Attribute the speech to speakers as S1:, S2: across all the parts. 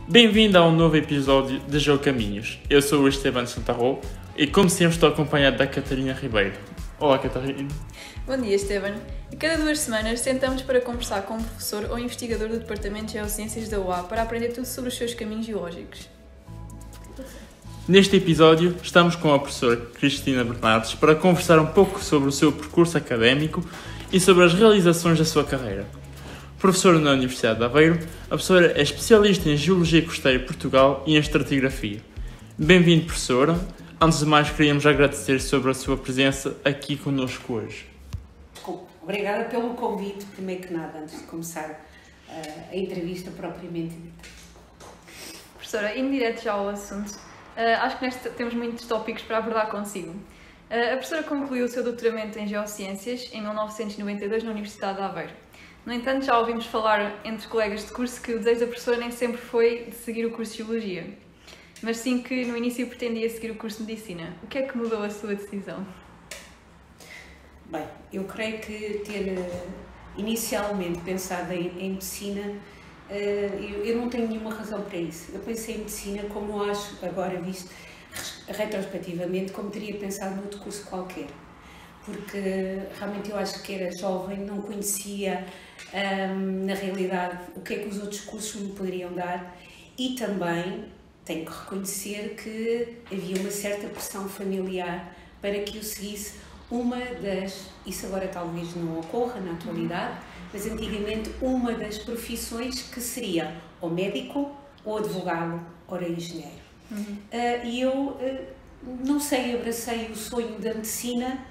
S1: Bem-vindo a um novo episódio de Jogo Caminhos. Eu sou o Esteban Santarro e, como sempre, estou acompanhado da Catarina Ribeiro. Olá, Catarina.
S2: Bom dia, Esteban. A cada 2 semanas sentamos para conversar com um professor ou investigador do Departamento de Geociências da UA para aprender tudo sobre os seus caminhos geológicos.
S1: Neste episódio, estamos com a professora Cristina Bernardes para conversar um pouco sobre o seu percurso académico e sobre as realizações da sua carreira. Professora na Universidade de Aveiro, a professora é especialista em Geologia Costeira de Portugal e em Estratigrafia. Bem-vindo, professora. Antes de mais, queríamos agradecer sobre a sua presença aqui connosco hoje.
S3: Obrigada pelo convite, primeiro que nada, antes de começar a entrevista propriamente dita.
S2: Professora, indo direto já ao assunto, acho que neste temos muitos tópicos para abordar consigo. A professora concluiu o seu doutoramento em Geociências em 1992 na Universidade de Aveiro. No entanto, já ouvimos falar entre colegas de curso que o desejo da professora nem sempre foi de seguir o curso de Geologia, mas sim que no início pretendia seguir o curso de Medicina. O que é que mudou a sua decisão?
S3: Bem, eu creio que ter inicialmente pensado em Medicina, eu não tenho nenhuma razão para isso. Eu pensei em Medicina como acho, agora visto retrospectivamente, como teria pensado noutro curso qualquer. Porque realmente eu acho que era jovem, não conhecia na realidade o que é que os outros cursos me poderiam dar e também tenho que reconhecer que havia uma certa pressão familiar para que eu seguisse uma das, isso agora talvez não ocorra na atualidade, mas antigamente uma das profissões que seria ou médico, ou advogado, ou engenheiro. E eu, não sei, abracei o sonho da medicina,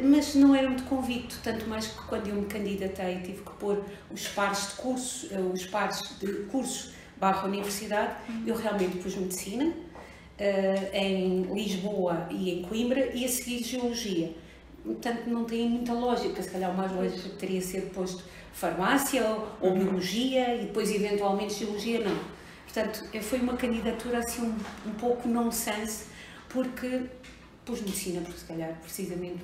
S3: mas não era muito convicto, tanto mais que quando eu me candidatei tive que pôr os pares de cursos / universidade, eu realmente pus medicina em Lisboa e em Coimbra e a seguir geologia. Portanto, não tem muita lógica, se calhar o mais lógico teria sido posto farmácia ou biologia e depois eventualmente geologia, não. Portanto, foi uma candidatura assim um pouco nonsense, porque pus medicina, porque se calhar precisamente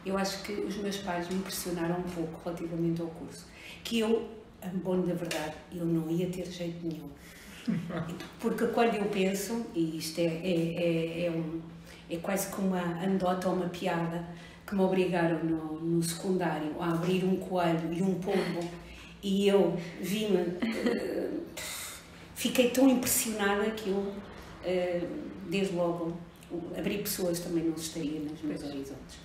S3: eu acho que os meus pais me pressionaram um pouco relativamente ao curso, que eu, bom da verdade, eu não ia ter jeito nenhum. Porque quando eu penso, e isto é quase como uma anedota ou uma piada, que me obrigaram no secundário a abrir um coelho e um pombo, e eu fiquei tão impressionada que eu, desde logo, abrir pessoas também não estaria nos meus horizontes.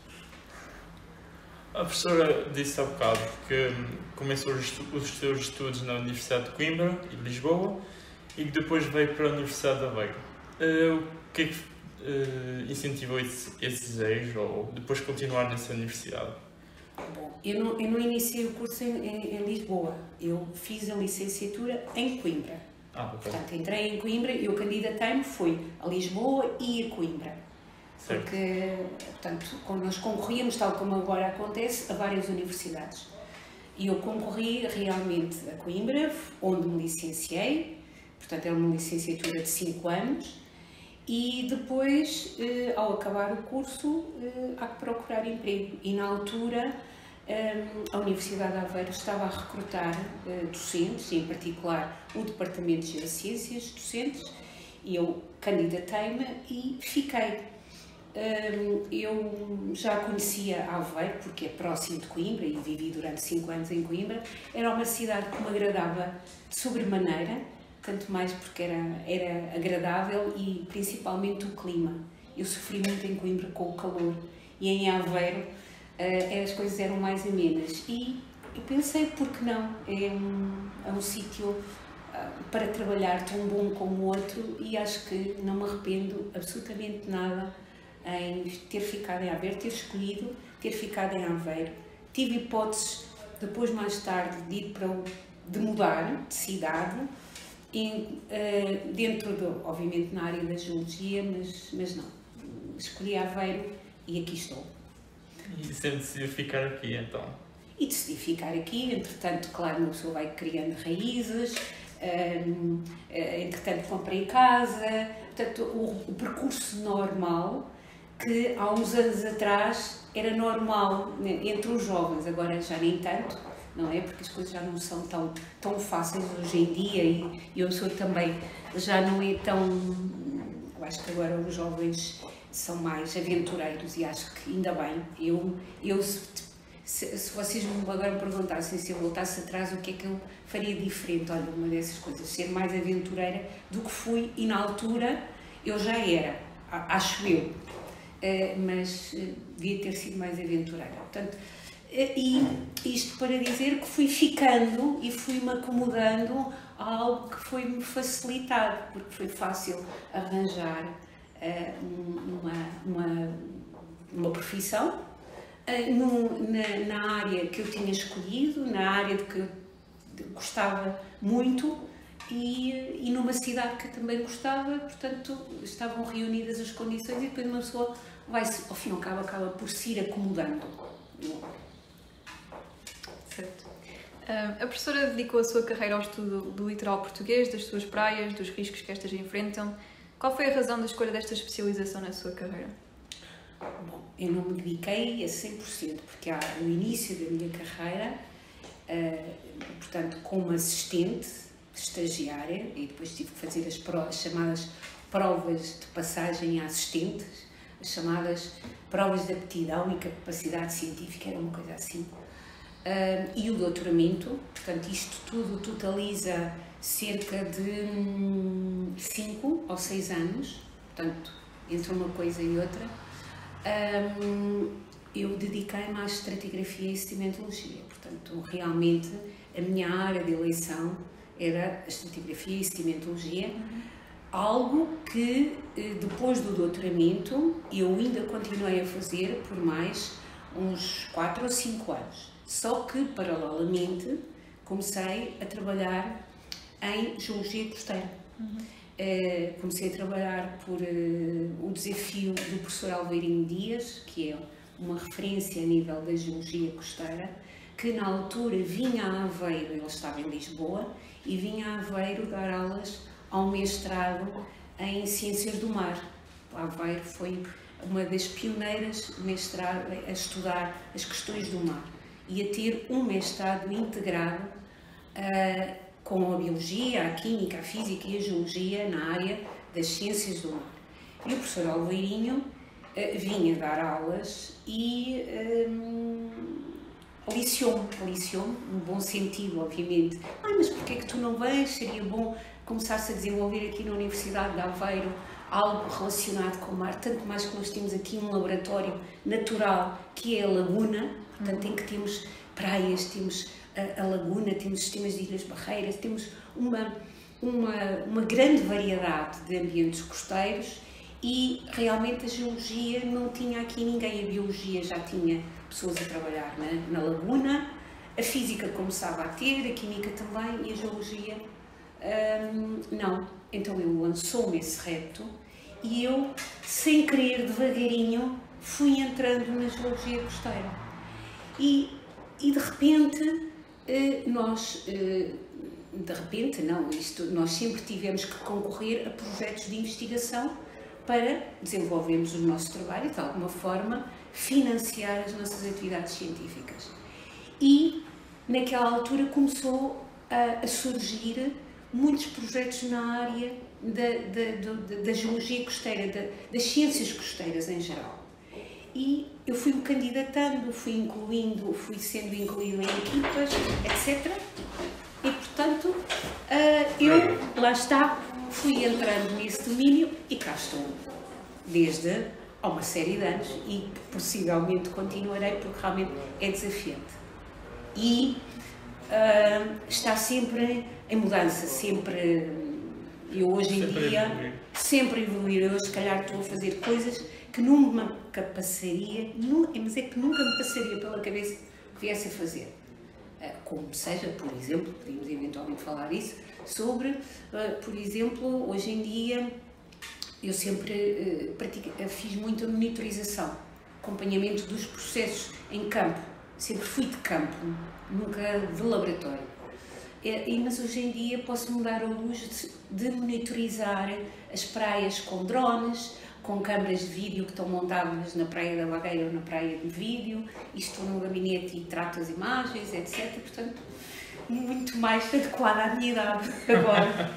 S1: A professora disse há bocado que começou os seus estudos na Universidade de Coimbra e de Lisboa e que depois veio para a Universidade de Aveiro. O que é que incentivou esse desejo ou depois continuar nessa universidade?
S3: Bom, eu não iniciei o curso em Lisboa, eu fiz a licenciatura em Coimbra.
S1: Okay.
S3: Portanto, entrei em Coimbra e eu candidatei-me, fui a Lisboa e a Coimbra.
S1: Certo.
S3: Porque, portanto, quando nós concorríamos, tal como agora acontece, a várias universidades. E eu concorri realmente a Coimbra, onde me licenciei, portanto, era uma licenciatura de 5 anos, e depois, ao acabar o curso, há que procurar emprego. E na altura, a Universidade de Aveiro estava a recrutar docentes, em particular o Departamento de Geociências, docentes, e eu candidatei-me e fiquei. Eu já conhecia Aveiro, porque é próximo de Coimbra, e vivi durante 5 anos em Coimbra. Era uma cidade que me agradava de sobremaneira, tanto mais porque era agradável e principalmente o clima. Eu sofri muito em Coimbra com o calor, e em Aveiro as coisas eram mais amenas e eu pensei, por que não? É um sítio para trabalhar tão bom como o outro e acho que não me arrependo absolutamente nada em ter ficado em Aveiro, ter escolhido ter ficado em Aveiro. Tive hipóteses depois, mais tarde, de mudar de cidade, obviamente na área da geologia, mas não. Escolhi Aveiro e aqui estou.
S1: E você decidiu ficar aqui, então?
S3: E decidi ficar aqui, entretanto, claro, uma pessoa vai criando raízes, entretanto comprei casa, portanto, o percurso normal, que há uns anos atrás era normal entre os jovens, agora já nem tanto, não é? Porque as coisas já não são tão fáceis hoje em dia e eu sou também, já não é tão... Eu acho que agora os jovens são mais aventureiros e acho que ainda bem. Se vocês agora me perguntassem se eu voltasse atrás, o que é que eu faria diferente? Olha, uma dessas coisas, ser mais aventureira do que fui, e na altura eu já era, acho eu, mas devia ter sido mais aventureira. Portanto, e isto para dizer que fui ficando e fui-me acomodando a algo que foi-me facilitado, porque foi fácil arranjar uma profissão na área que eu tinha escolhido, na área de que eu gostava muito e numa cidade que eu também gostava, portanto estavam reunidas as condições e depois uma pessoa vai-se, ao fim e ao cabo, acaba por se ir acomodando.
S2: Certo. A professora dedicou a sua carreira ao estudo do litoral português, das suas praias, dos riscos que estas enfrentam. Qual foi a razão da escolha desta especialização na sua carreira?
S3: Bom, eu não me dediquei a 100%, porque no início da minha carreira, portanto, como assistente, estagiária, e depois tive que fazer as chamadas provas de passagem a assistentes, as chamadas provas de aptidão e capacidade científica, era uma coisa assim. E o doutoramento, portanto, isto tudo totaliza cerca de 5 ou 6 anos, portanto, entre uma coisa e outra. Eu dediquei-me à estratigrafia e sedimentologia, portanto, realmente a minha área de eleição era a estratigrafia e sedimentologia, algo que depois do doutoramento eu ainda continuei a fazer por mais uns 4 ou 5 anos, só que paralelamente comecei a trabalhar em geologia costeira. Comecei a trabalhar por o desafio do professor Alveirinho Dias, que é uma referência a nível da geologia costeira, que na altura vinha a Aveiro, ele estava em Lisboa, e vinha a Aveiro dar aulas ao mestrado em Ciências do Mar. A Aveiro foi uma das pioneiras a estudar as questões do mar e a ter um mestrado integrado com a biologia, a química, a física e a geologia na área das ciências do mar. E o professor Alveirinho vinha dar aulas e aliciou-me, no bom sentido, obviamente. Mas porquê é que tu não vens? Seria bom começar-se a desenvolver aqui na Universidade de Aveiro algo relacionado com o mar, tanto mais que nós temos aqui um laboratório natural que é a Laguna, portanto, em que temos praias, temos a laguna, temos sistemas de ilhas barreiras, temos uma grande variedade de ambientes costeiros e realmente a geologia não tinha aqui ninguém, a biologia já tinha pessoas a trabalhar na laguna, a física começava a ter, a química também e a geologia não. Então ele lançou-me esse reto e eu, sem querer, devagarinho, fui entrando na geologia costeira e de repente nós sempre tivemos que concorrer a projetos de investigação para desenvolvermos o nosso trabalho e, de alguma forma, financiar as nossas atividades científicas. E, naquela altura, começou a surgir muitos projetos na área da geologia costeira, das ciências costeiras em geral. E eu fui-me candidatando, fui sendo incluído em equipas, etc. E, portanto, eu, lá está, fui entrando nesse domínio e cá estou, desde há uma série de anos e possivelmente continuarei porque realmente é desafiante. E está sempre em mudança, eu hoje em dia, sempre a evoluir. Eu, se calhar, estou a fazer coisas que nunca passaria, mas é que nunca me passaria pela cabeça que viesse a fazer. Como seja, por exemplo, podemos eventualmente falar disso, sobre, por exemplo, hoje em dia, eu sempre fiz muita monitorização, acompanhamento dos processos em campo. Sempre fui de campo, nunca de laboratório. Mas hoje em dia posso-me dar ao luxo de monitorizar as praias com drones, com câmaras de vídeo que estão montadas na Praia da Lagueira ou na Praia do Vídeo, e estou num gabinete e trato as imagens, etc. Portanto, muito mais adequada à minha idade agora.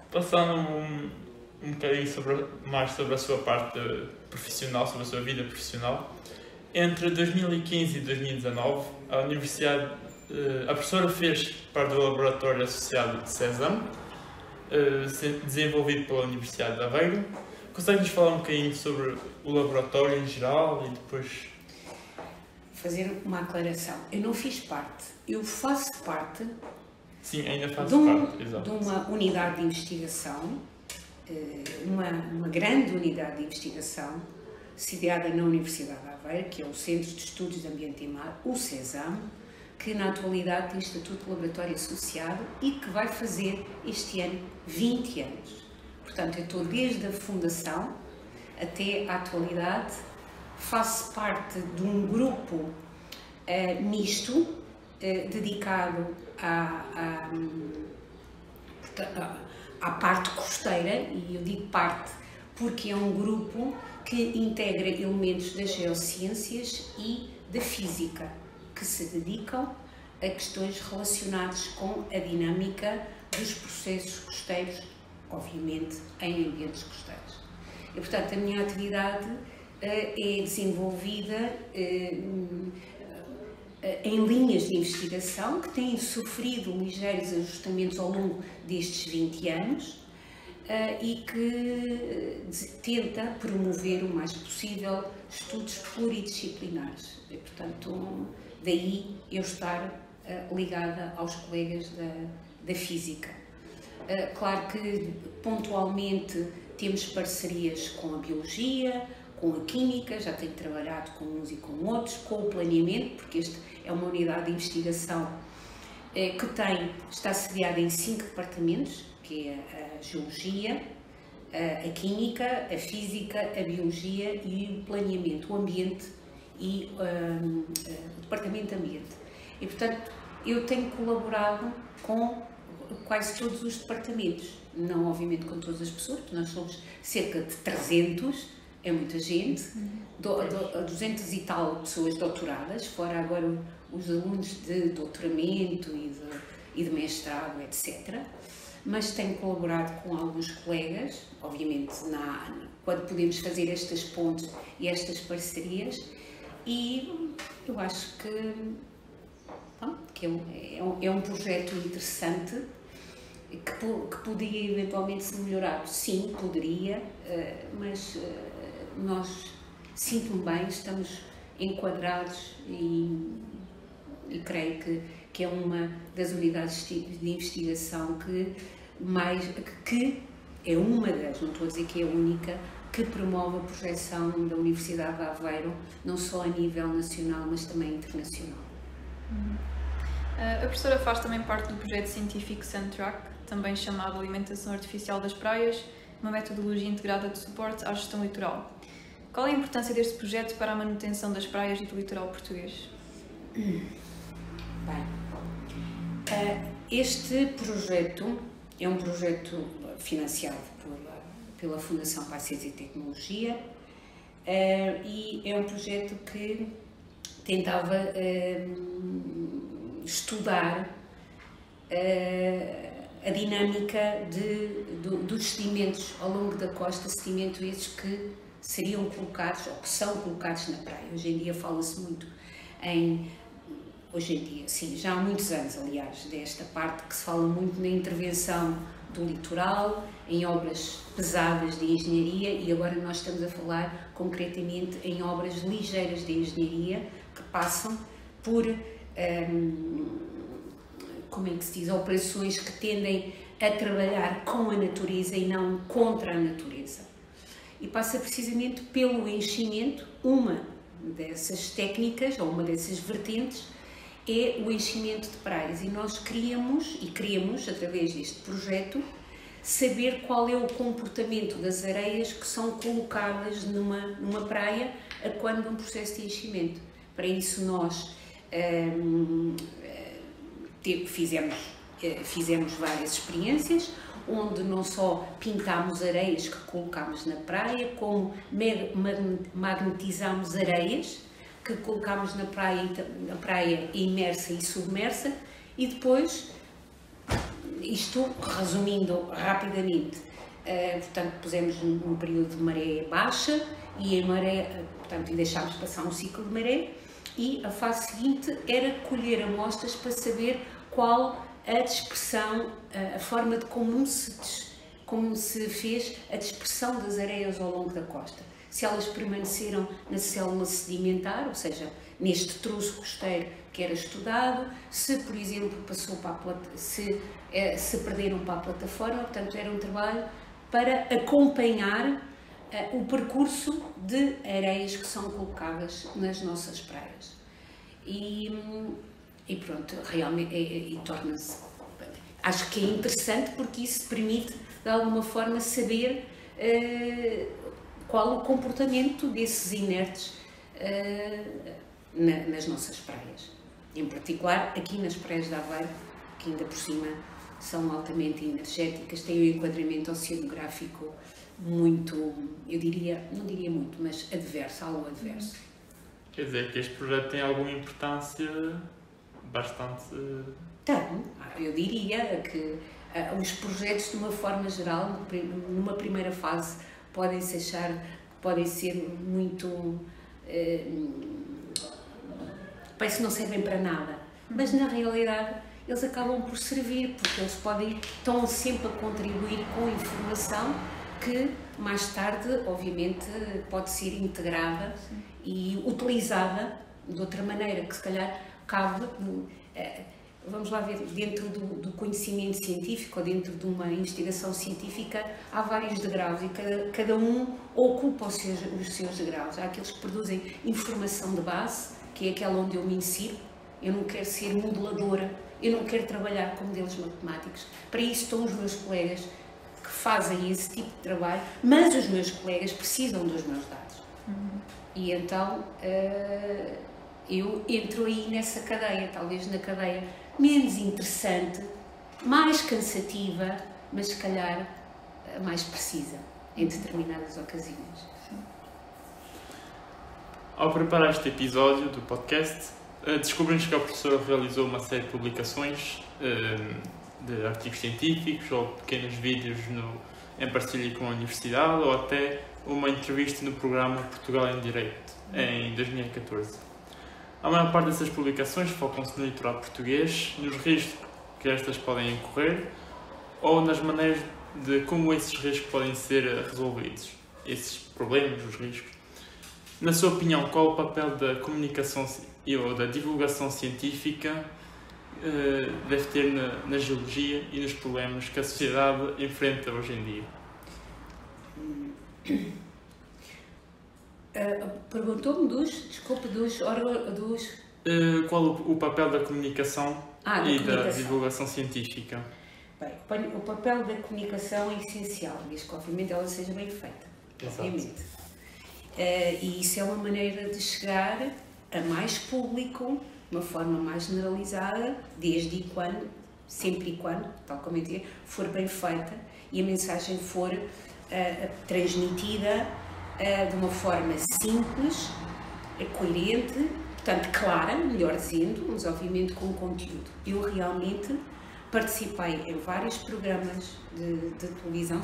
S1: Passando um bocadinho mais sobre a sua parte profissional, sobre a sua vida profissional, entre 2015 e 2019, a professora fez parte do laboratório associado de SESAM, desenvolvido pela Universidade de Aveiro. Consegue-nos falar um bocadinho sobre o laboratório em geral e depois...
S3: Fazer uma aclaração. Eu não fiz parte, eu faço parte.
S1: Sim, ainda faço parte, exato.
S3: De uma unidade de investigação, uma grande unidade de investigação, sediada na Universidade de Aveiro, que é o Centro de Estudos de Ambiente e Mar, o SESAM, que na atualidade tem estatuto de laboratório associado e que vai fazer este ano 20 anos. Portanto, eu estou desde a fundação até à atualidade, faço parte de um grupo misto, dedicado à parte costeira, e eu digo parte porque é um grupo que integra elementos das geociências e da física, que se dedicam a questões relacionadas com a dinâmica dos processos costeiros, obviamente em ambientes costeiros. E, portanto, a minha atividade é desenvolvida em linhas de investigação que têm sofrido ligeiros ajustamentos ao longo destes 20 anos e que tenta promover o mais possível estudos pluridisciplinares. E, portanto, daí eu estar ligada aos colegas da física. Claro que pontualmente temos parcerias com a biologia, com a química, já tenho trabalhado com uns e com outros, com o planeamento, porque esta é uma unidade de investigação que está sediada em 5 departamentos, que é a geologia, a química, a física, a biologia e o planeamento, o ambiente e o departamento de ambiente. E, portanto, eu tenho colaborado com quase todos os departamentos, não obviamente com todas as pessoas, porque nós somos cerca de 300, é muita gente, 200 e tal pessoas doutoradas, fora agora os alunos de doutoramento e de mestrado, etc. Mas tenho colaborado com alguns colegas, obviamente quando podemos fazer estas pontes e estas parcerias, e eu acho que é um projeto interessante que poderia eventualmente ser melhorado. Sim, poderia, mas nós, sinto-me bem, estamos enquadrados e creio que é uma das unidades de investigação que é uma das, não estou a dizer que é a única, que promove a projeção da Universidade de Aveiro, não só a nível nacional, mas também internacional.
S2: A professora faz também parte do projeto científico Suntrack, também chamado Alimentação Artificial das Praias, uma metodologia integrada de suporte à gestão litoral. Qual é a importância deste projeto para a manutenção das praias e do litoral português?
S3: Bem, este projeto é um projeto financiado pela Fundação para a Ciência e Tecnologia e é um projeto que tentava estudar a dinâmica dos sedimentos ao longo da costa, sedimentos esses que seriam colocados, ou que são colocados na praia. Hoje em dia fala-se muito hoje em dia, sim, já há muitos anos, aliás, desta parte que se fala muito na intervenção do litoral, em obras pesadas de engenharia, e agora nós estamos a falar concretamente em obras ligeiras de engenharia que passam por, como é que se diz, operações que tendem a trabalhar com a natureza e não contra a natureza. E passa precisamente pelo enchimento. Uma dessas técnicas, ou uma dessas vertentes, é o enchimento de praias. E nós queríamos, através deste projeto, saber qual é o comportamento das areias que são colocadas numa praia quando um processo de enchimento. Para isso nós fizemos várias experiências. onde não só pintámos areias que colocámos na praia, como magnetizámos areias que colocámos na praia imersa e submersa, e depois, isto resumindo rapidamente, portanto pusemos num período de maré baixa e portanto, deixámos passar um ciclo de maré, e a fase seguinte era colher amostras para saber qual a dispersão, a forma de como se fez a dispersão das areias ao longo da costa. Se elas permaneceram na célula sedimentar, ou seja, neste troço costeiro que era estudado, se, por exemplo, passou para se perderam para a plataforma, portanto era um trabalho para acompanhar o percurso de areias que são colocadas nas nossas praias. E pronto, realmente torna-se... Acho que é interessante porque isso permite, de alguma forma, saber qual o comportamento desses inertes nas nossas praias. Em particular, aqui nas praias de Aveiro, que ainda por cima são altamente energéticas, têm um enquadramento oceanográfico muito, eu diria, não diria muito, mas adverso, algo adverso.
S1: Quer dizer que este projeto tem alguma importância bastante...
S3: Tem, eu diria que os projetos, de uma forma geral, numa primeira fase, podem ser muito... parece que não servem para nada, mas na realidade eles acabam por servir, porque eles estão sempre a contribuir com informação que mais tarde, obviamente, pode ser integrada e utilizada de outra maneira, que se calhar cabe, vamos lá ver, dentro do conhecimento científico ou dentro de uma investigação científica há vários degraus e cada um ocupa os seus degraus. Há aqueles que produzem informação de base, que é aquela onde eu me insiro. Eu não quero ser modeladora, eu não quero trabalhar com modelos matemáticos. Para isso estão os meus colegas que fazem esse tipo de trabalho, mas os meus colegas precisam dos meus dados. E então eu entro aí nessa cadeia, talvez na cadeia menos interessante, mais cansativa, mas se calhar mais precisa em determinadas ocasiões.
S1: Ao preparar este episódio do podcast, descobrimos que a professora realizou uma série de publicações de artigos científicos ou pequenos vídeos em parceria com a universidade, ou até uma entrevista no programa Portugal em Direito, em 2014. A maior parte dessas publicações focam-se no litoral português, nos riscos que estas podem incorrer ou nas maneiras de como esses riscos podem ser resolvidos, esses problemas, os riscos. Na sua opinião, qual o papel da comunicação ou da divulgação científica deve ter na geologia e nos problemas que a sociedade enfrenta hoje em dia?
S3: Perguntou-me dos
S1: qual o papel da comunicação e
S3: da
S1: divulgação científica?
S3: Bem, o papel da comunicação é essencial, desde que obviamente ela seja bem feita.
S1: Exato.
S3: Obviamente. E isso é uma maneira de chegar a mais público, de uma forma mais generalizada, sempre e quando, tal como eu dizia, for bem feita e a mensagem for transmitida de uma forma simples, coerente, portanto clara, melhor dizendo, mas obviamente com conteúdo. Eu realmente participei em vários programas de televisão,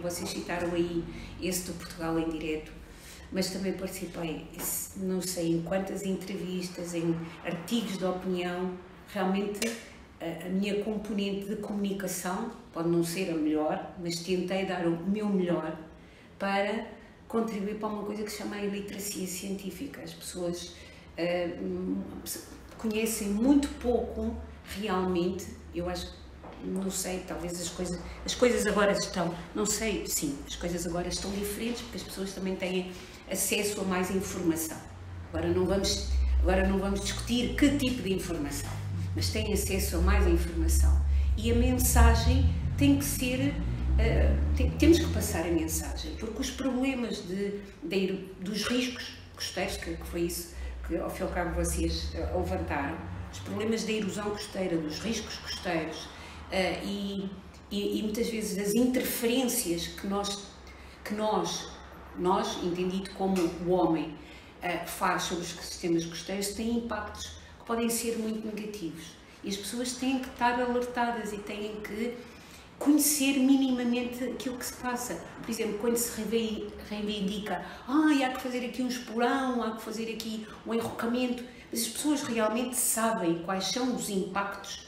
S3: vocês citaram aí esse do Portugal em Direto, mas também participei, não sei em quantas entrevistas, em artigos de opinião. Realmente a minha componente de comunicação pode não ser a melhor, mas tentei dar o meu melhor para contribuir para uma coisa que se chama a iliteracia científica. As pessoas conhecem muito pouco realmente, eu acho, não sei, talvez as coisas agora estão, não sei, sim, as coisas agora estão diferentes porque as pessoas também têm acesso a mais informação. Agora não vamos discutir que tipo de informação, mas têm acesso a mais informação. E a mensagem tem que ser, temos que passar a mensagem, porque os problemas dos riscos costeiros, que foi isso que ao fim e ao cabo vocês levantaram, os problemas da erosão costeira, dos riscos costeiros e e muitas vezes das interferências que nós, entendido como o homem, faz sobre os sistemas costeiros, têm impactos que podem ser muito negativos. E as pessoas têm que estar alertadas e têm que conhecer minimamente aquilo que se passa. Por exemplo, quando se reivindica, há que fazer aqui um esporão, há que fazer aqui um enrocamento, mas as pessoas realmente sabem quais são os impactos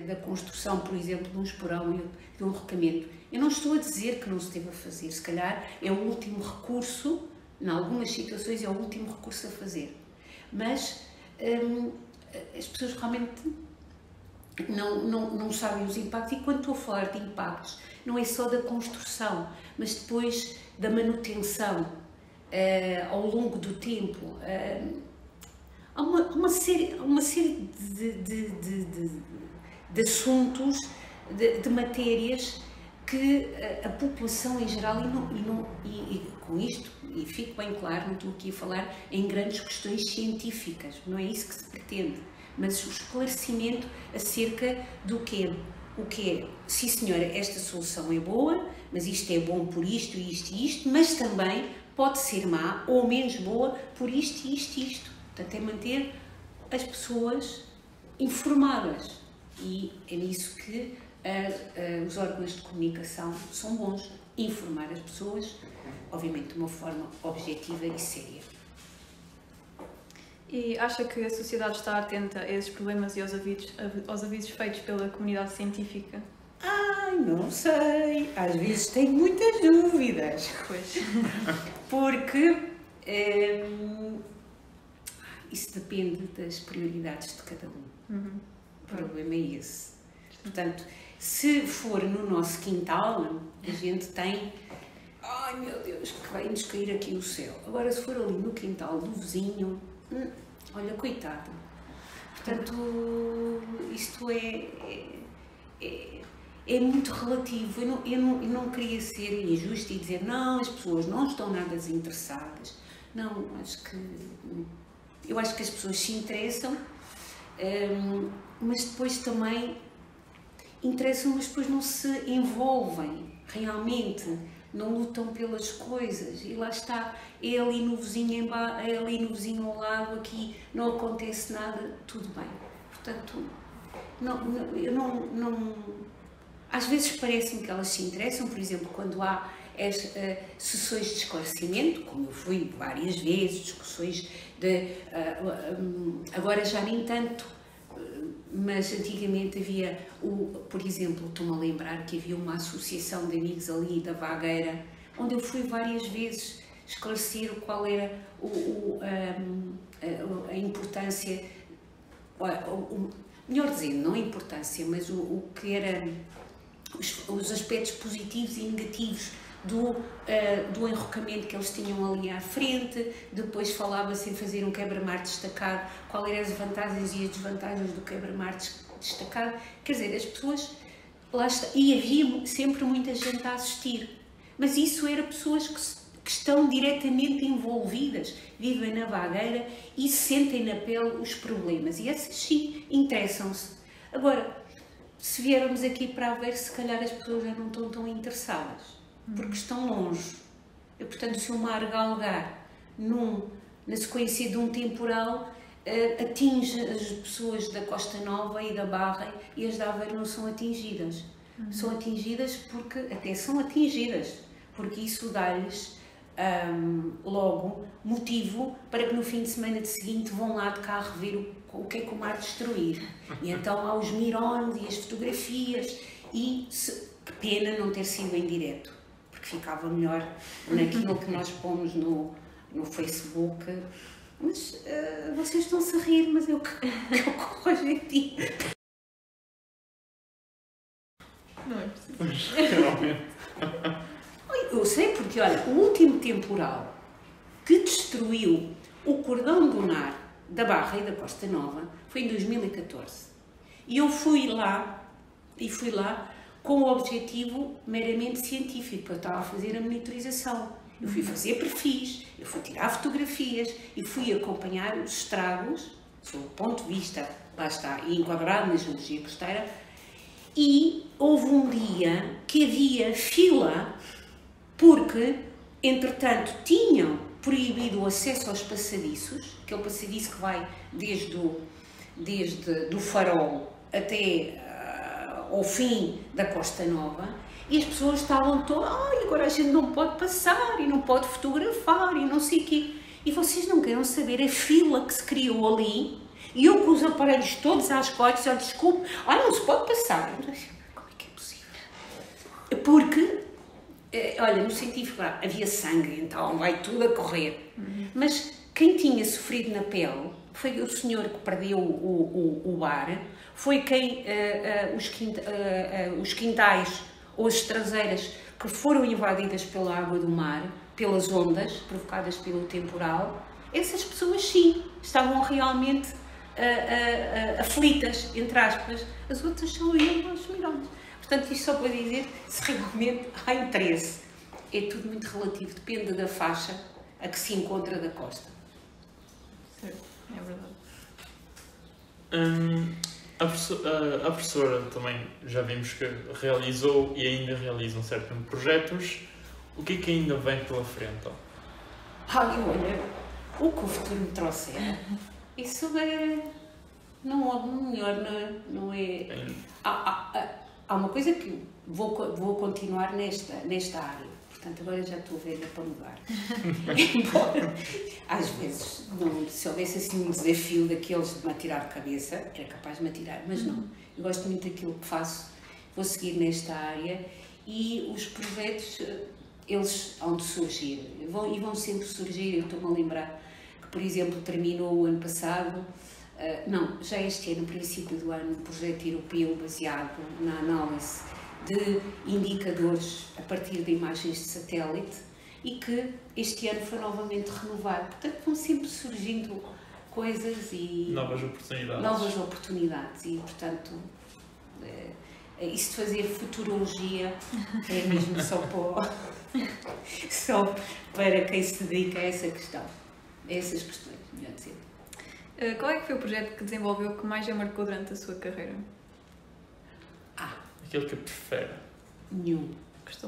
S3: da construção, por exemplo, de um esporão e de um enrocamento. Eu não estou a dizer que não se deva fazer, se calhar é o último recurso, em algumas situações é o último recurso a fazer, mas as pessoas realmente não sabem os impactos, e quando estou a falar de impactos, não é só da construção, mas depois da manutenção ao longo do tempo. Há uma série de assuntos, de matérias que a população em geral, e com isto, e fico bem claro, não estou aqui a falar em grandes questões científicas, não é isso que se pretende, mas o esclarecimento acerca do que é, sim senhora, esta solução é boa, mas isto é bom por isto, isto e isto, mas também pode ser má ou menos boa por isto e isto e isto. Portanto, é manter as pessoas informadas, e é nisso que os órgãos de comunicação são bons, informar as pessoas, obviamente de uma forma objetiva e séria.
S2: E acha que a sociedade está atenta a esses problemas e aos avisos feitos pela comunidade científica?
S3: Não sei, às vezes tenho muitas dúvidas.
S2: Pois.
S3: Porque isso depende das prioridades de cada um. O problema é esse. Portanto, se for no nosso quintal, a gente tem, ai meu Deus, que vai-nos cair aqui o céu. Agora, se for ali no quintal do vizinho, olha, coitado. Portanto, isto é muito relativo. Eu não queria ser injusta e dizer, não, as pessoas não estão nada desinteressadas. Não, eu acho que as pessoas se interessam, mas depois também interessam, mas depois não se envolvem realmente, não lutam pelas coisas, e lá está, é ali no vizinho é ali no vizinho ao lado, aqui não acontece nada, tudo bem. Portanto, eu não às vezes parece-me que elas se interessam, por exemplo, quando há as sessões de esclarecimento, como eu fui várias vezes, discussões agora já nem tanto, mas antigamente havia, por exemplo, estou-me a lembrar que havia uma associação de amigos ali da Vagueira, onde eu fui várias vezes esclarecer qual era a importância, melhor dizendo, não a importância, mas o que era os aspectos positivos e negativos do enrocamento que eles tinham ali à frente. Depois falava-se em fazer um quebra-mar destacado, qual eram as vantagens e as desvantagens do quebra-mar destacado. Quer dizer, as pessoas, lá está, e havia sempre muita gente a assistir, mas isso eram pessoas que estão diretamente envolvidas, vivem na Vagueira e sentem na pele os problemas, e essas sim interessam-se. Agora, se viermos aqui para Aveiro, se calhar as pessoas já não estão tão interessadas, porque estão longe. E, portanto, se o mar galgar na sequência de um temporal, atinge as pessoas da Costa Nova e da Barra, e as de Aveiro não são atingidas. São atingidas porque isso dá-lhes logo motivo para que no fim de semana seguinte vão lá de carro ver o que é que o mar destruir. E então há os mirones e as fotografias, e que pena não ter sido em direto, porque ficava melhor naquilo que nós pomos no Facebook. Mas vocês estão-se a rir, mas eu corro hoje em dia.
S2: Não é preciso.
S1: Realmente.
S3: Eu sei porque, olha, o último temporal que destruiu o cordão dunar da Barra e da Costa Nova foi em 2014. E eu fui lá com o objetivo meramente científico. Eu estava a fazer a monitorização. Eu fui fazer perfis, eu fui tirar fotografias e fui acompanhar os estragos, do ponto de vista, lá está, e enquadrado na geologia costeira. e houve um dia que havia fila porque, entretanto, tinham proibido o acesso aos passadiços, aquele passadiço que vai desde do Farol até ao fim da Costa Nova, e as pessoas estavam todas, agora a gente não pode passar e não pode fotografar e não sei o quê. E vocês não querem saber a fila que se criou ali, e eu com os aparelhos todos às costas, desculpe, não se pode passar. Como é que é possível? Porque, olha, no científico havia sangue, então vai tudo a correr. Mas quem tinha sofrido na pele foi o senhor que perdeu o bar, foi quem, os quintais ou as traseiras que foram invadidas pela água do mar, pelas ondas provocadas pelo temporal. Essas pessoas, sim, estavam realmente aflitas, entre aspas. As outras são aos milhões. Portanto, isto só para dizer se realmente há interesse. É tudo muito relativo, depende da faixa a que se encontra da costa.
S2: Certo, é verdade.
S1: A professora também já vimos que realizou e ainda realiza um certo número de projetos. O que é que ainda vem pela frente?
S3: Olha, o que o futuro me trouxer, isso não é. Há uma coisa que vou continuar nesta área. Portanto, agora já estou velha para mudar. Embora, às vezes, se houvesse assim um desafio daqueles de me atirar de cabeça, era capaz de me atirar, mas não. Eu gosto muito daquilo que faço, vou seguir nesta área e os projetos, eles hão de surgir, e vão sempre surgir. Eu estou-me a lembrar que, por exemplo, terminou o ano passado, já este ano, no princípio do ano, um projeto europeu baseado na análise de indicadores a partir de imagens de satélite e que este ano foi novamente renovado. Portanto, vão sempre surgindo coisas e
S1: novas oportunidades
S3: e, portanto, isso de fazer futurologia é mesmo só para quem se dedica a essa questão, a essas questões, melhor dizer.
S2: Qual é que foi o projeto que desenvolveu que mais a marcou durante a sua carreira?
S1: Aquele que prefere?
S3: Nenhum.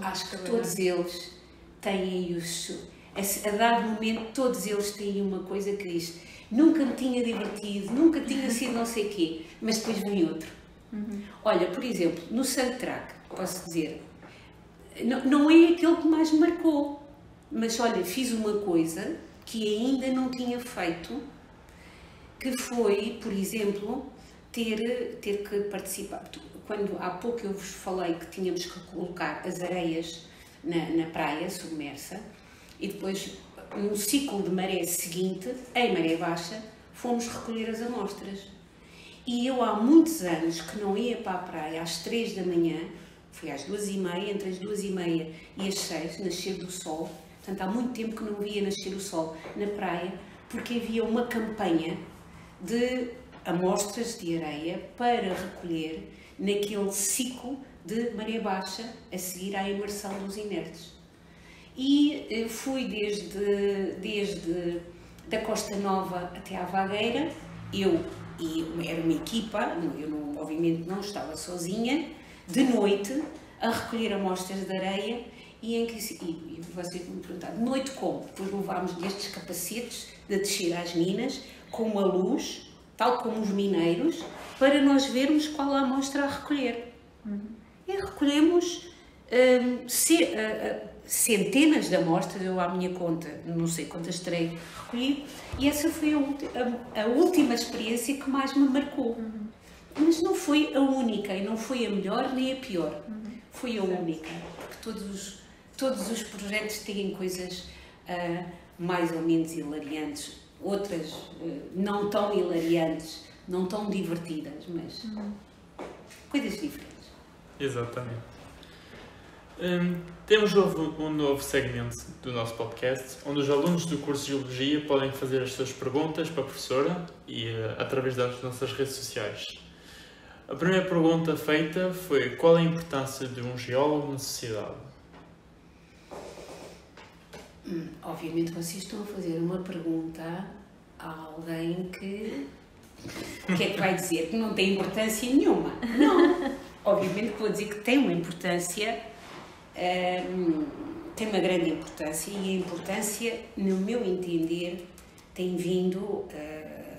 S3: Acho que todos eles têm a dado momento, todos eles têm uma coisa que diz: nunca me tinha divertido, nunca tinha sido não sei o quê, mas depois vem outro. Olha, por exemplo, no Sandtrack, posso dizer, não é aquele que mais me marcou, mas olha, fiz uma coisa que ainda não tinha feito, que foi, por exemplo, ter que participar. Quando há pouco eu vos falei que tínhamos que colocar as areias na praia submersa e depois, no ciclo de maré seguinte, em maré baixa, fomos recolher as amostras. E eu há muitos anos que não ia para a praia às 3 da manhã, foi às 2h30, entre as 2h30 e as 6, nascer do sol. Portanto, há muito tempo que não via nascer o sol na praia, porque havia uma campanha de amostras de areia para recolher naquele ciclo de maré baixa a seguir à imersão dos inertes. E fui desde da Costa Nova até à Vagueira, era uma equipa, eu obviamente não estava sozinha, de noite, a recolher amostras de areia e vocês me perguntaram, de noite como? Depois levámos destes capacetes de descer às minas, com uma luz, tal como os mineiros, para nós vermos qual a amostra a recolher. E recolhemos centenas de amostras, eu à minha conta, não sei quantas terei recolhido, e essa foi a última experiência que mais me marcou. Mas não foi a única, e não foi a melhor nem a pior, foi a única, porque todos os projetos têm coisas mais ou menos hilariantes, outras não tão hilariantes, não tão divertidas, mas coisas diferentes.
S1: Exatamente. Temos um novo segmento do nosso podcast, onde os alunos do curso de Geologia podem fazer as suas perguntas para a professora e através das nossas redes sociais. A primeira pergunta feita foi: qual a importância de um geólogo na sociedade?
S3: Obviamente vocês estão a fazer uma pergunta a alguém que... O que é que vai dizer? Que não tem importância nenhuma. Não. obviamente que vou dizer que tem uma importância, tem uma grande importância, e a importância, no meu entender, tem vindo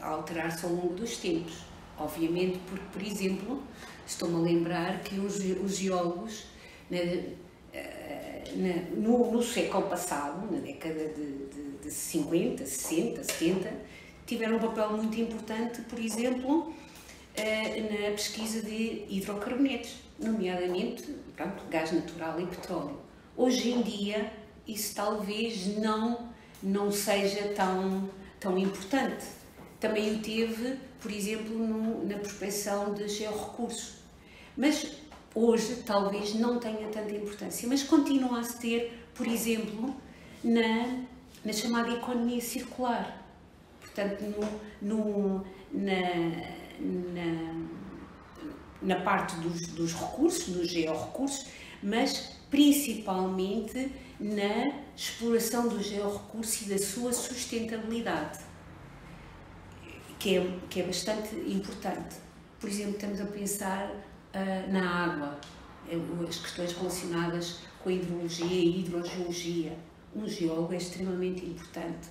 S3: a alterar-se ao longo dos tempos. Obviamente porque, por exemplo, estou-me a lembrar que os geólogos, no século passado, na década de 50, 60, 70, tiveram um papel muito importante, por exemplo, na pesquisa de hidrocarbonetos, nomeadamente, pronto, gás natural e petróleo. Hoje em dia, isso talvez não seja tão importante. Também o teve, por exemplo, na prospecção de georrecursos. Mas hoje talvez não tenha tanta importância, mas continua a se ter, por exemplo, na chamada economia circular. Portanto, na parte dos recursos, dos georrecursos, mas principalmente na exploração dos georrecursos e da sua sustentabilidade, que é bastante importante. Por exemplo, estamos a pensar na água, as questões relacionadas com a hidrologia e hidrogeologia. Um geólogo é extremamente importante.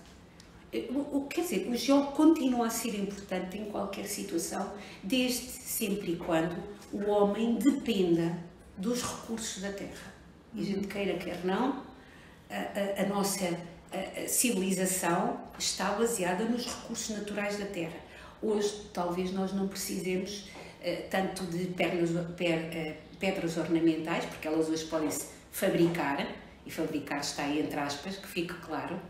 S3: Quer dizer, o geólogo continua a ser importante em qualquer situação, desde sempre e quando o homem dependa dos recursos da terra. E a gente queira, quer não, a nossa civilização está baseada nos recursos naturais da terra. Hoje, talvez nós não precisemos tanto de pedras ornamentais, porque elas hoje podem-se fabricar, e fabricar está aí entre aspas, que fique claro,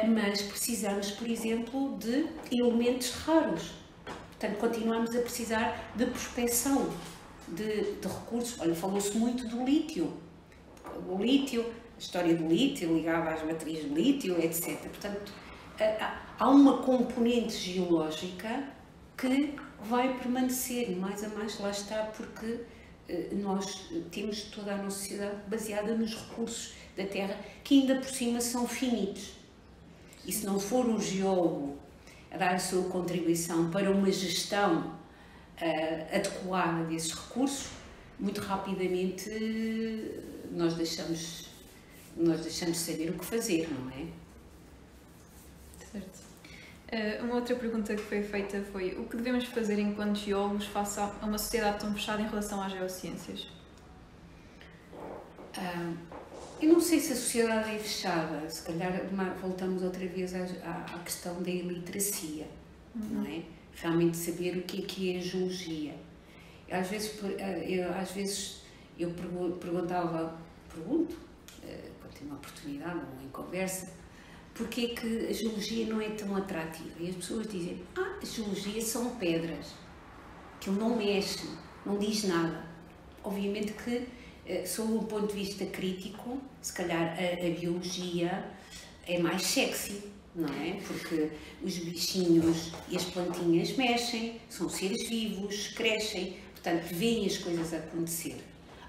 S3: mas precisamos, por exemplo, de elementos raros. Portanto, continuamos a precisar de prospecção de recursos. Olha, falou-se muito do lítio. O lítio, a história do lítio ligava às matrizes de lítio, etc. Portanto, há uma componente geológica que vai permanecer mais a mais, lá está, porque nós temos toda a nossa sociedade baseada nos recursos da terra, que ainda por cima são finitos. E se não for um geólogo a dar a sua contribuição para uma gestão adequada desses recursos, muito rapidamente nós deixamos de saber o que fazer, não é?
S2: Certo. Uma outra pergunta que foi feita foi: o que devemos fazer enquanto geólogos face a uma sociedade tão fechada em relação às geociências?
S3: Eu não sei se a sociedade é fechada, se calhar voltamos outra vez à questão da iliteracia, não é? Realmente saber o que é a geologia. Às vezes eu pergunto, quando tenho uma oportunidade ou em conversa, porque é que a geologia não é tão atrativa? E as pessoas dizem: a geologia são pedras, aquilo não mexe, não diz nada. Obviamente que, sob um ponto de vista crítico, se calhar a biologia é mais sexy, não é? Porque os bichinhos e as plantinhas mexem, são seres vivos, crescem, portanto, veem as coisas acontecer.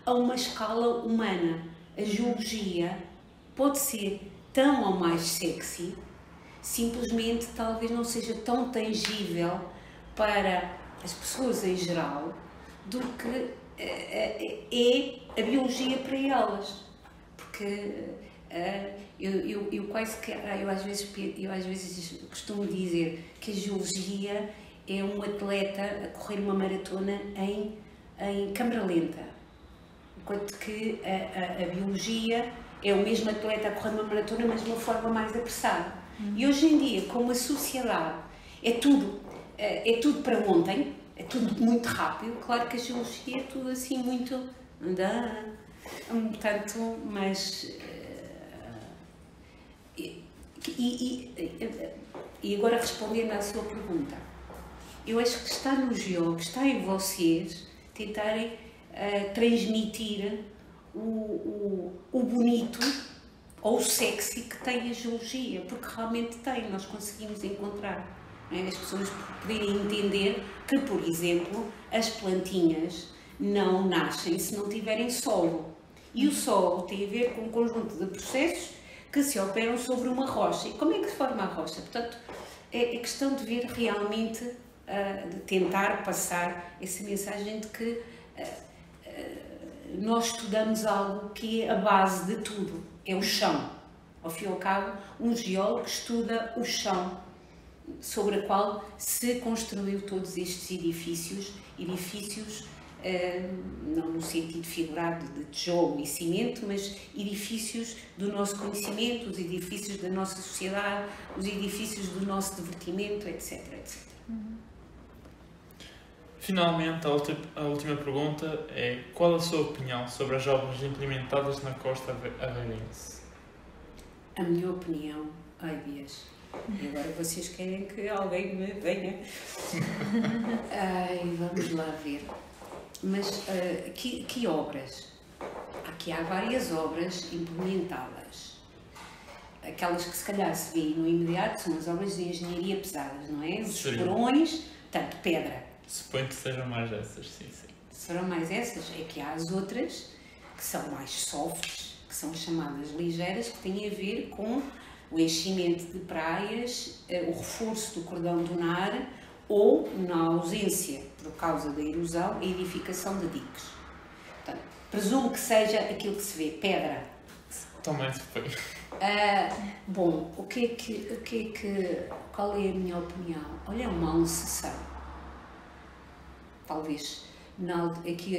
S3: A uma escala humana, a geologia pode ser tão ou mais sexy, simplesmente talvez não seja tão tangível para as pessoas em geral do que é a biologia para elas. Porque eu às vezes costumo dizer que a geologia é um atleta a correr uma maratona em câmara lenta, enquanto que a biologia é o mesmo atleta a correr uma maratona, mas de uma forma mais apressada. E hoje em dia, como a sociedade é tudo para ontem, é tudo muito rápido, claro que a geologia é tudo assim muito... Portanto, mas... E agora respondendo à sua pergunta, eu acho que está no geólogo, está em vocês tentarem transmitir o bonito ou o sexy que tem a geologia, porque realmente tem, nós conseguimos encontrar, não é? As pessoas poderem entender que, por exemplo, as plantinhas não nascem se não tiverem solo, e o solo tem a ver com um conjunto de processos que se operam sobre uma rocha. E como é que se forma a rocha? Portanto, é questão de ver realmente, de tentar passar essa mensagem de que nós estudamos algo que é a base de tudo, é o chão. Ao fim e ao cabo, um geólogo estuda o chão sobre o qual se construiu todos estes edifícios, não no sentido figurado de tijolo e cimento, mas edifícios do nosso conhecimento, os edifícios da nossa sociedade, os edifícios do nosso divertimento, etc, etc.
S1: Finalmente, a última pergunta é: qual a sua opinião sobre as obras implementadas na costa aveirense?
S3: A minha opinião, ai Dias, e agora vocês querem que alguém me venha? Ai, vamos lá ver. Mas que obras? Aqui há várias obras implementadas. Aquelas que se calhar se vêem no imediato são as obras de engenharia pesadas, não é? Os porões, tanto pedra.
S1: Suponho que sejam mais essas, sim.
S3: Serão mais essas? É que há as outras que são mais softs, que são chamadas ligeiras, que têm a ver com o enchimento de praias, o reforço do cordão dunar ou, na ausência, por causa da erosão, a edificação de diques. Portanto, presumo que seja aquilo que se vê, pedra.
S1: Também se foi.
S3: Bom, qual é a minha opinião? Olha, é um mal necessário. Talvez, aqui,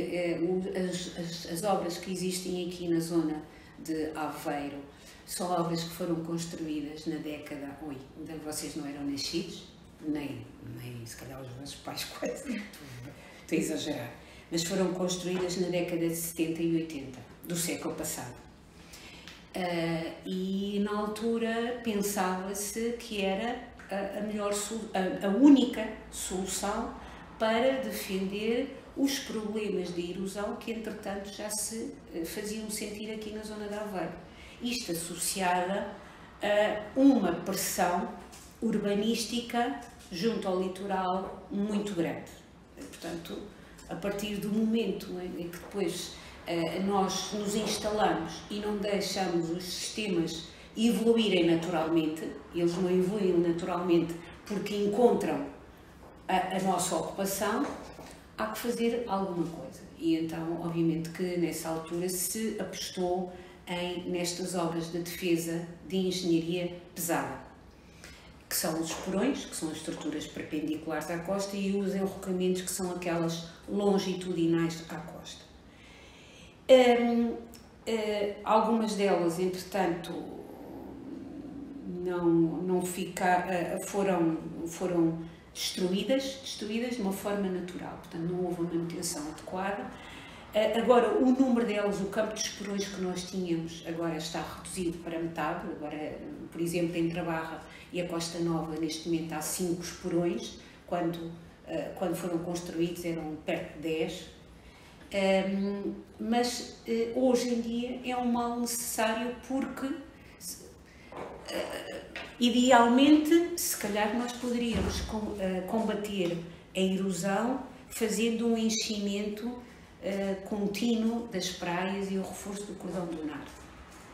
S3: as obras que existem aqui na zona de Aveiro são obras que foram construídas na década... Ui, vocês não eram nascidos? Nem se calhar os vossos pais quase. Estou a exagerar. Mas foram construídas na década de 70 e 80 do século passado. E na altura pensava-se que era a única solução para defender os problemas de erosão que entretanto já se faziam sentir aqui na zona de Aveiro. Isto associada a uma pressão urbanística junto ao litoral muito grande. Portanto, a partir do momento em que depois nós nos instalamos e não deixamos os sistemas evoluírem naturalmente, eles não evoluem naturalmente porque encontram a nossa ocupação, há que fazer alguma coisa. E então, obviamente que nessa altura se apostou nestas obras de defesa de engenharia pesada, que são os porões, que são as estruturas perpendiculares à costa, e os enrocamentos, que são aquelas longitudinais à costa. Algumas delas, entretanto, foram destruídas de uma forma natural, portanto não houve uma manutenção adequada. Agora, o número delas, o campo de porões que nós tínhamos, agora está reduzido para metade. Agora, por exemplo, entre a Barra e a Costa Nova, neste momento há 5 esporões, quando foram construídos eram perto de 10. Mas hoje em dia é um mal necessário porque, idealmente, se calhar nós poderíamos combater a erosão fazendo um enchimento contínuo das praias e o reforço do cordão dunar.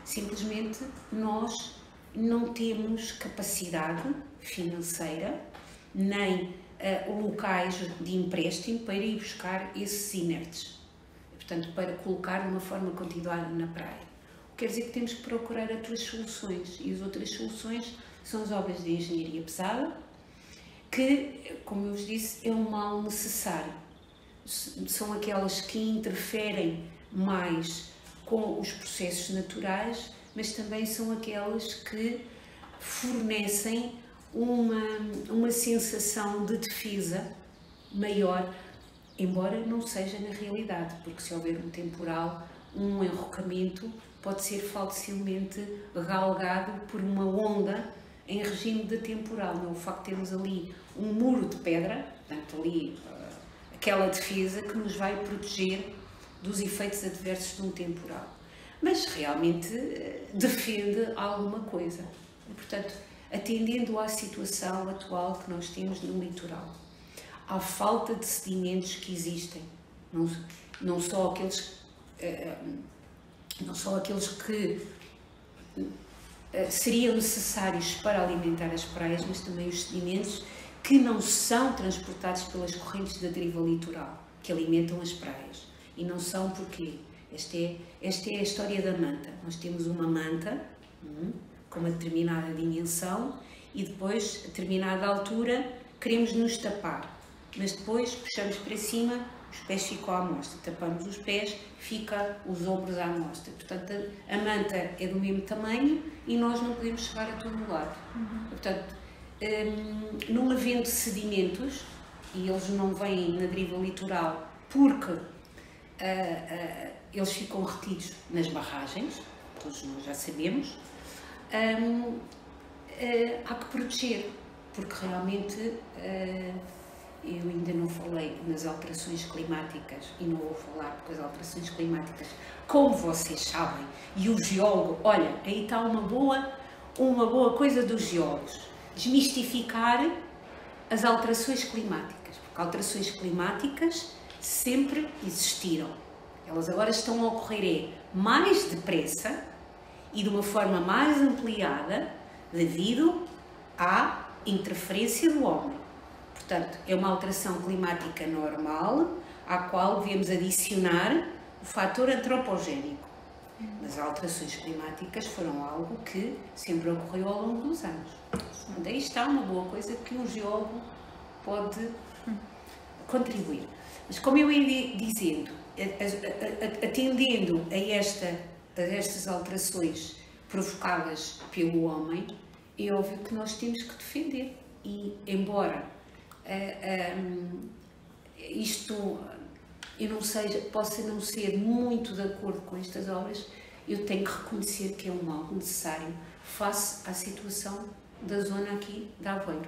S3: Simplesmente nós não temos capacidade financeira nem locais de empréstimo para ir buscar esses inertes, portanto, para colocar de uma forma continuada na praia. Quer dizer que temos que procurar outras soluções, e as outras soluções são as obras de engenharia pesada, que, como eu vos disse, é um mal necessário. São aquelas que interferem mais com os processos naturais, mas também são aquelas que fornecem uma sensação de defesa maior, embora não seja na realidade, porque se houver um temporal, um enrocamento pode ser facilmente galgado por uma onda em regime de temporal. Não? O facto de termos ali um muro de pedra, portanto ali aquela defesa que nos vai proteger dos efeitos adversos de um temporal, mas realmente defende alguma coisa. E, portanto, atendendo à situação atual que nós temos no litoral, à falta de sedimentos que existem, não só aqueles que seriam necessários para alimentar as praias, mas também os sedimentos que não são transportados pelas correntes da deriva litoral, que alimentam as praias. E não são porquê? Esta é a história da manta. Nós temos uma manta com uma determinada dimensão e depois, a determinada altura, queremos nos tapar. Mas depois puxamos para cima, os pés ficam à mostra. Tapamos os pés, fica os ombros à mostra. Portanto, a manta é do mesmo tamanho e nós não podemos chegar a todo o lado. Portanto, não havendo sedimentos, e eles não vêm na deriva litoral porque eles ficam retidos nas barragens, todos nós já sabemos, há que proteger, porque realmente eu ainda não falei nas alterações climáticas e não vou falar porque as alterações climáticas, como vocês sabem, e o geólogo, olha, aí está uma boa coisa dos geólogos, desmistificar as alterações climáticas, porque alterações climáticas sempre existiram. Elas agora estão a ocorrer mais depressa e de uma forma mais ampliada devido à interferência do homem. Portanto, é uma alteração climática normal à qual devemos adicionar o fator antropogénico. Mas as alterações climáticas foram algo que sempre ocorreu ao longo dos anos. Daí está uma boa coisa que um geólogo pode contribuir. Mas como eu ia dizendo, atendendo a estas alterações provocadas pelo homem, é óbvio que nós temos que defender. E embora isto eu não possa não ser muito de acordo com estas obras, eu tenho que reconhecer que é um mal necessário face à situação da zona aqui de Aveiro.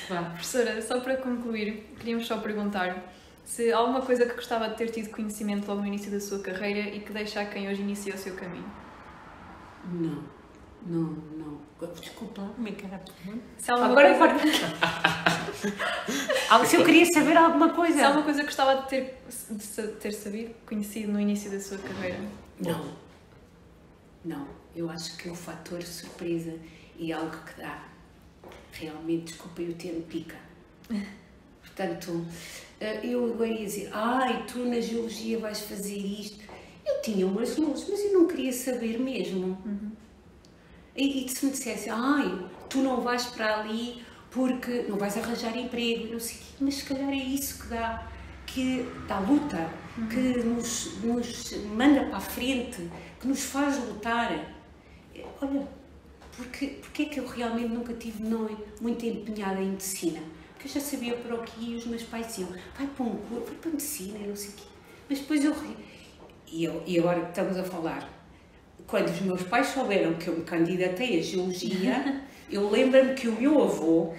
S2: Professora, só para concluir, queríamos só perguntar se há alguma coisa que gostava de ter tido conhecimento logo no início da sua carreira e que deixa a quem hoje inicia o seu caminho.
S3: Não. Desculpa, como é que era a pergunta? Se eu queria saber alguma coisa.
S2: Se há alguma coisa que gostava de ter sabido, conhecido no início da sua carreira?
S3: Não. Eu acho que o fator surpresa é algo que dá. Realmente, desculpem o termo, pica. Portanto, eu agora ia dizer, tu na geologia vais fazer isto. Eu tinha umas luzes, mas eu não queria saber mesmo. E se me dissesse, tu não vais para ali porque não vais arranjar emprego, não sei o quê, mas se calhar é isso que dá luta, que nos manda para a frente, que nos faz lutar. Olha, porque é que eu realmente nunca tive muito empenhada em medicina? Porque eu já sabia para o que ia e os meus pais diziam, vai para um curso, vai para a medicina, não sei o quê. Mas depois e agora que estamos a falar, quando os meus pais souberam que eu me candidatei à geologia, eu lembro-me que o meu avô,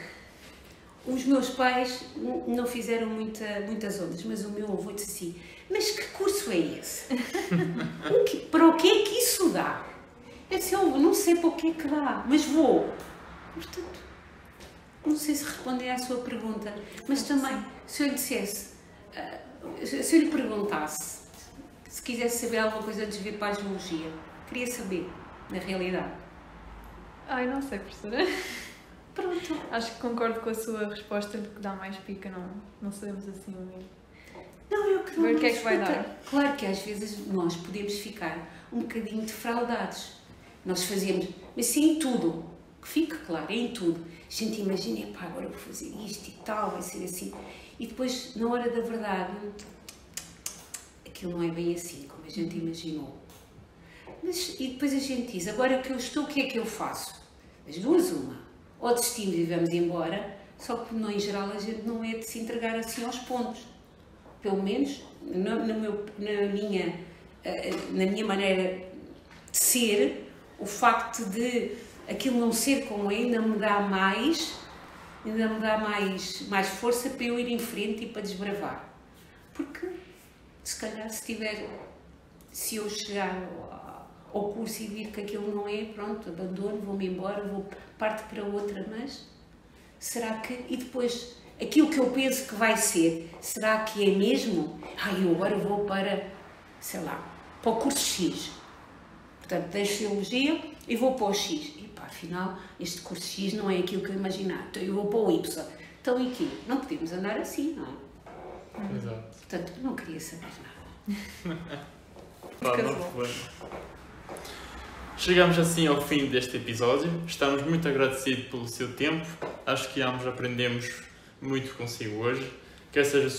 S3: os meus pais não fizeram muitas ondas, mas o meu avô disse assim, mas que curso é esse? Para o que é que isso dá? Eu disse, não sei para o que é que dá, mas vou. Portanto, não sei se responder à sua pergunta, mas também, se eu lhe dissesse, se eu lhe perguntasse, se quisesse saber alguma coisa antes de vir para a geologia, queria saber, na realidade.
S2: Não sei, professora.
S3: Pronto.
S2: Acho que concordo com a sua resposta de que dá mais pica, não sabemos assim muito.
S3: Não, eu que não.
S2: Ver o que é que vai dar.
S3: Claro que às vezes nós podemos ficar um bocadinho defraudados. Nós fazemos, mas sim em tudo, que fique claro, em tudo. A gente imagina, agora vou fazer isto e tal, vai ser assim. E depois, na hora da verdade, aquilo não é bem assim, como a gente imaginou. E depois a gente diz, agora que eu estou, o que é que eu faço? As duas, uma. Ou desistimos e vamos embora, só que em geral a gente não é de se entregar assim aos pontos. Pelo menos na minha maneira de ser, o facto de aquilo não ser como é, ainda me dá mais força para eu ir em frente e para desbravar. Porque, se calhar, se eu chegar ao curso e vir que aquilo não é, pronto, abandono, vou-me embora, parto para outra, mas será que... E depois, aquilo que eu penso que vai ser, será que é mesmo? Eu agora vou para, sei lá, para o curso X. Portanto, deixo Geologia e vou para o X. E afinal, este curso X não é aquilo que eu imaginava. Então, eu vou para o Y. Então, e quê? Não podemos andar assim, não é?
S1: Exato.
S3: Portanto, não queria saber nada.
S1: Pá, não há problema. Chegamos assim ao fim deste episódio. Estamos muito agradecidos pelo seu tempo. Acho que ambos aprendemos muito consigo hoje. Quer seja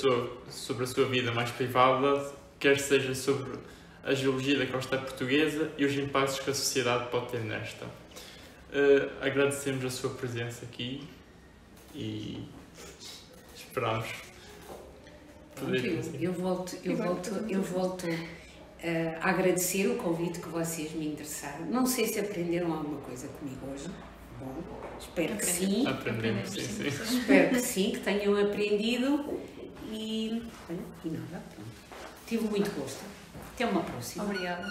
S1: sobre a sua vida mais privada, quer seja sobre a geologia da costa portuguesa e os impactos que a sociedade pode ter nesta. Agradecemos a sua presença aqui e esperamos poder...
S3: Eu volto a agradecer o convite que vocês me interessaram. Não sei se aprenderam alguma coisa comigo hoje. Bom, espero que sim.
S1: Aprendemos, sim.
S3: Espero que sim, que tenham aprendido e nada, pronto. Tive muito gosto. Até uma próxima.
S2: Obrigada.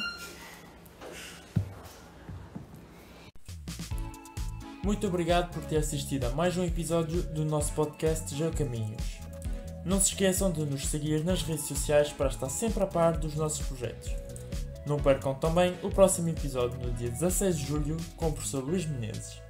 S1: Muito obrigado por ter assistido a mais um episódio do nosso podcast Geocaminhos. Não se esqueçam de nos seguir nas redes sociais para estar sempre a par dos nossos projetos. Não percam também o próximo episódio no dia 16 de julho com o professor Luís Menezes.